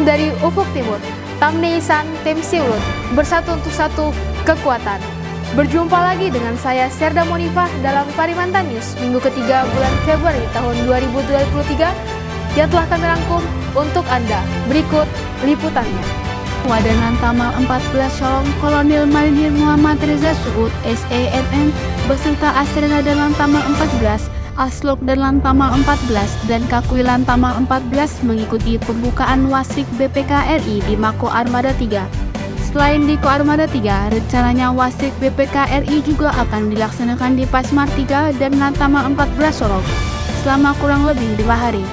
Tim dari Ufuk Timur, Tamneisan, Tim Siulut, bersatu untuk satu kekuatan. Berjumpa lagi dengan saya Serda Monifah dalam Kalimantan News minggu ketiga bulan Februari tahun 2023 yang telah kami rangkum untuk Anda. Berikut liputannya. Wadan Lantamal 14 Solong Kolonel Marinir Muhammad Reza Suud SAMM beserta Asrena dan Lantamal 14, Aslok dan Lantamal 14 dan Kakui Lantamal 14 mengikuti pembukaan Wasrik BPK RI di Mako Armada 3. Selain di Koarmada 3, rencananya Wasrik BPK RI juga akan dilaksanakan di Pasmar 3 dan Lantamal 14 Solong selama kurang lebih 5 hari.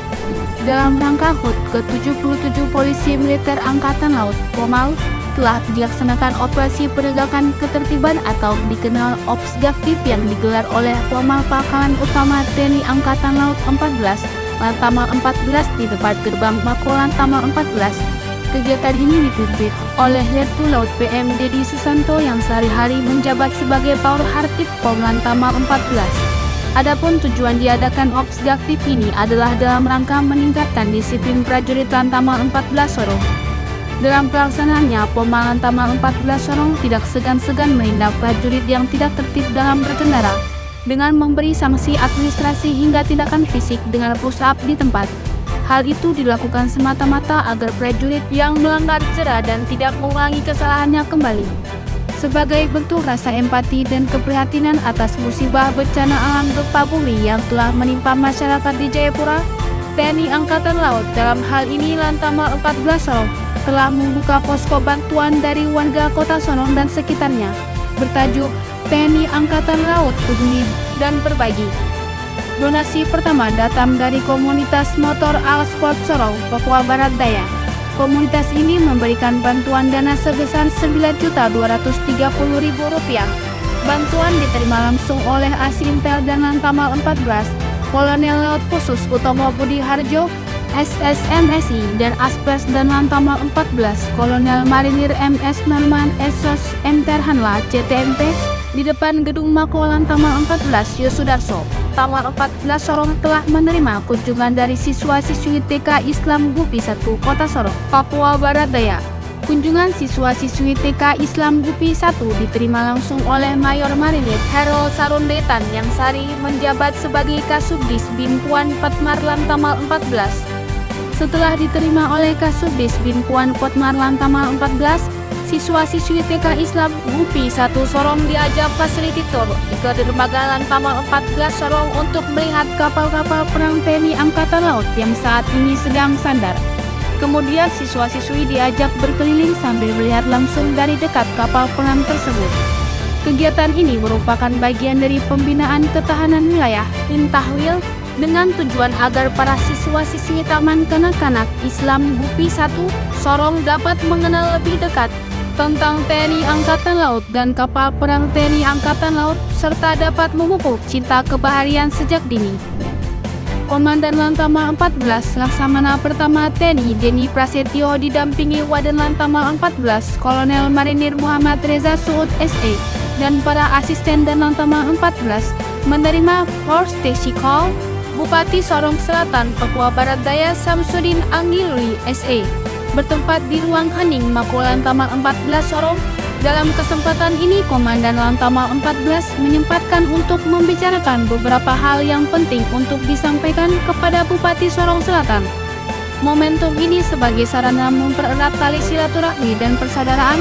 Dalam rangka HUT ke-77 Polisi Militer Angkatan Laut (POMAL) telah dilaksanakan operasi penegakan ketertiban atau dikenal Ops Gaktif yang digelar oleh POMAL Pangkalan Utama TNI Angkatan Laut 14 Lantamal 14 di depan gerbang Mako Lantamal 14. Kegiatan ini dipimpin oleh Lettu Laut PM Dedi Susanto yang sehari-hari menjabat sebagai Paur Hartib POM Lantamal 14. Adapun tujuan diadakan Ops Gaktif ini adalah dalam rangka meningkatkan disiplin prajurit Lantamal 14 Sorong. Dalam pelaksanaannya, POMAL Lantamal 14 Sorong tidak segan-segan menindak prajurit yang tidak tertib dalam berkendara dengan memberi sanksi administrasi hingga tindakan fisik dengan push up di tempat. Hal itu dilakukan semata-mata agar prajurit yang melanggar jera dan tidak mengulangi kesalahannya kembali. Sebagai bentuk rasa empati dan keprihatinan atas musibah bencana alam gempa bumi yang telah menimpa masyarakat di Jayapura, TNI Angkatan Laut dalam hal ini Lantamal 14 Sorong telah membuka posko bantuan dari warga Kota Sorong dan sekitarnya bertajuk TNI Angkatan Laut Peduli dan Berbagi. Donasi pertama datang dari komunitas motor Al Sport Sorong, Papua Barat Daya. Komunitas ini memberikan bantuan dana sebesar Rp9.230.000. Bantuan diterima langsung oleh Asintel dan Lantamal 14, Kolonel Laut Khusus Utomo Budi Harjo, SSMSI dan Aspers dan Lantamal 14, Kolonel Marinir MS Norman Esos M. Terhanla CTMP di depan gedung Mako Lantamal 14 Yosudarso. Lantamal 14 Sorong telah menerima kunjungan dari siswa-siswi TK Islam Gupi 1 Kota Sorong, Papua Barat Daya. Kunjungan siswa-siswi TK Islam Gupi 1 diterima langsung oleh Mayor Marinir Herol Sarundetan yang sehari menjabat sebagai Kasubdis Binpuan Potmar Lantamal 14. Setelah diterima oleh Kasubdis Binpuan Potmar Lantamal 14, siswa-siswi TK Islam Gupi 1 Sorong diajak fasilitator ke dermaga Lantamal 14 Sorong untuk melihat kapal-kapal perang TNI Angkatan Laut yang saat ini sedang sandar. Kemudian siswa-siswi diajak berkeliling sambil melihat langsung dari dekat kapal perang tersebut. Kegiatan ini merupakan bagian dari pembinaan ketahanan wilayah Intahwil dengan tujuan agar para siswa-siswi Taman Kanak-kanak Islam Gupi 1 Sorong dapat mengenal lebih dekat tentang TNI Angkatan Laut dan kapal perang TNI Angkatan Laut serta dapat memupuk cinta kebaharian sejak dini. Komandan Lantamal 14 Laksamana Pertama TNI Deni Prasetyo didampingi Wadan Lantamal 14 Kolonel Marinir Muhammad Reza Suud SE dan para asisten dan Lantamal 14 menerima Force Station Call Bupati Sorong Selatan Papua Barat Daya Samsudin Anggilui SE bertempat di ruang hening Mako Lantamal 14 Sorong. Dalam kesempatan ini, Komandan Lantamal 14 menyempatkan untuk membicarakan beberapa hal yang penting untuk disampaikan kepada Bupati Sorong Selatan. Momentum ini sebagai sarana mempererat tali silaturahmi dan persaudaraan,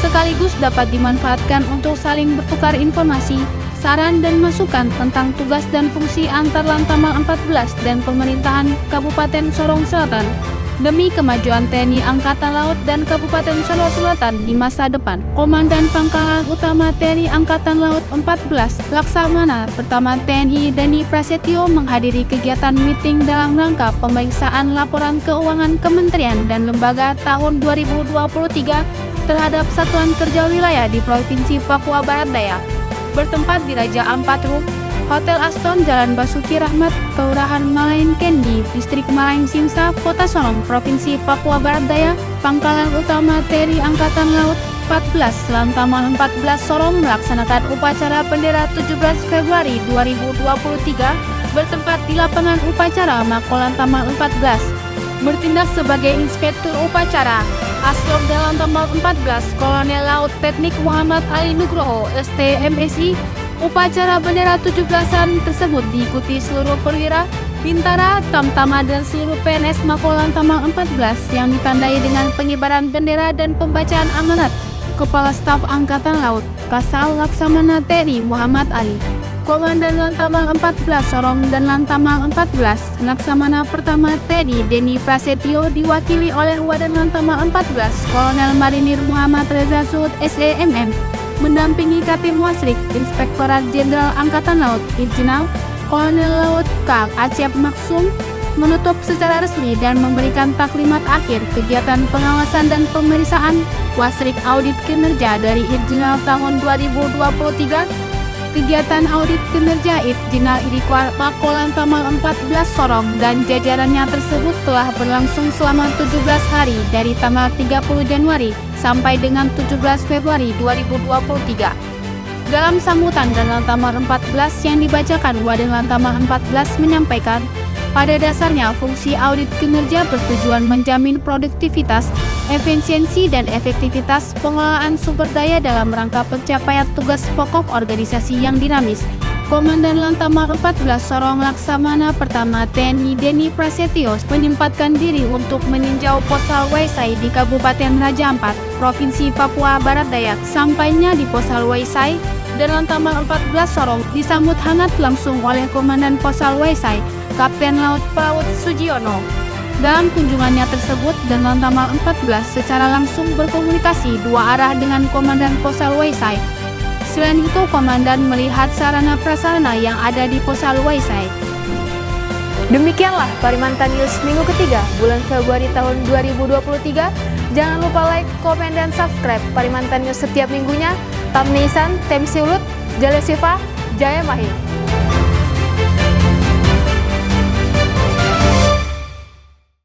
sekaligus dapat dimanfaatkan untuk saling bertukar informasi, saran dan masukan tentang tugas dan fungsi antar Lantamal 14 dan pemerintahan Kabupaten Sorong Selatan demi kemajuan TNI Angkatan Laut dan Kabupaten Sorong Selatan di masa depan. Komandan Pangkalan Utama TNI Angkatan Laut 14 Laksamana Pertama TNI Deni Prasetyo menghadiri kegiatan meeting dalam rangka pemeriksaan laporan keuangan kementerian dan lembaga tahun 2023 terhadap Satuan Kerja Wilayah di Provinsi Papua Barat Daya. Bertempat di Raja Ampat Rum, Hotel Aston, Jalan Basuki Rahmat, Kelurahan Malain Kendi, Distrik Malain Simsa, Kota Sorong, Provinsi Papua Barat Daya. Pangkalan Utama TNI Angkatan Laut 14 Lantamal 14 Sorong melaksanakan upacara bendera 17 Februari 2023 bertempat di lapangan upacara Mako Lantamal 14. bertindak sebagai inspektur upacara. Aslok dan Lantamal 14 Kolonel Laut Teknik Muhammad Ali Nugroho, STMSI. Upacara bendera 17-an tersebut diikuti seluruh perwira, bintara, tamtama dan seluruh PNS Mako Lantamal 14 yang ditandai dengan pengibaran bendera dan pembacaan amanat Kepala Staf Angkatan Laut Kasal Laksamana TNI Muhammad Ali. Komandan Lantamal 14 Sorong dan Lantamal 14 Laksamana Pertama TNI Deni Prasetyo diwakili oleh Wadan Lantamal 14 Kolonel Marinir Muhammad Reza Sud SEMM, mendampingi Katim Wasrik Inspektorat Jenderal Angkatan Laut Irjenal Kolonel Laut K. Acep Maksum, menutup secara resmi dan memberikan taklimat akhir kegiatan pengawasan dan pemeriksaan Wasrik Audit Kinerja dari Irjenal tahun 2023. Kegiatan audit kinerja Irjenal Idikwar Mako Lantamal 14 Sorong dan jajarannya tersebut telah berlangsung selama 17 hari dari tanggal 30 Januari sampai dengan 17 Februari 2023. Dalam sambutan dan Lantamal 14 yang dibacakan, Wadan Lantamal 14 menyampaikan, pada dasarnya fungsi audit kinerja bertujuan menjamin produktivitas, efisiensi dan efektivitas pengelolaan sumber daya dalam rangka pencapaian tugas pokok organisasi yang dinamis. Komandan Lantamal 14 Sorong Laksamana Pertama TNI Deni Prasetyo menyempatkan diri untuk meninjau Posal Waisai di Kabupaten Raja Ampat, Provinsi Papua Barat Daya. Sampainya di Posal Waisai, dan Lantamal 14 Sorong disambut hangat langsung oleh Komandan Posal Waisai, Kapten Laut PAUD Sugiono. Dalam kunjungannya tersebut, dan Lantamal 14 secara langsung berkomunikasi dua arah dengan Komandan Posal Waisai. Selain itu, Komandan melihat sarana prasarana yang ada di Posal Waisai. Demikianlah Parimantan News minggu ketiga bulan Februari tahun 2023. Jangan lupa like, komen, dan subscribe Parimantan News setiap minggunya. Tamnisan, Tem Siulut, Jale Siva, Jaya Mahir.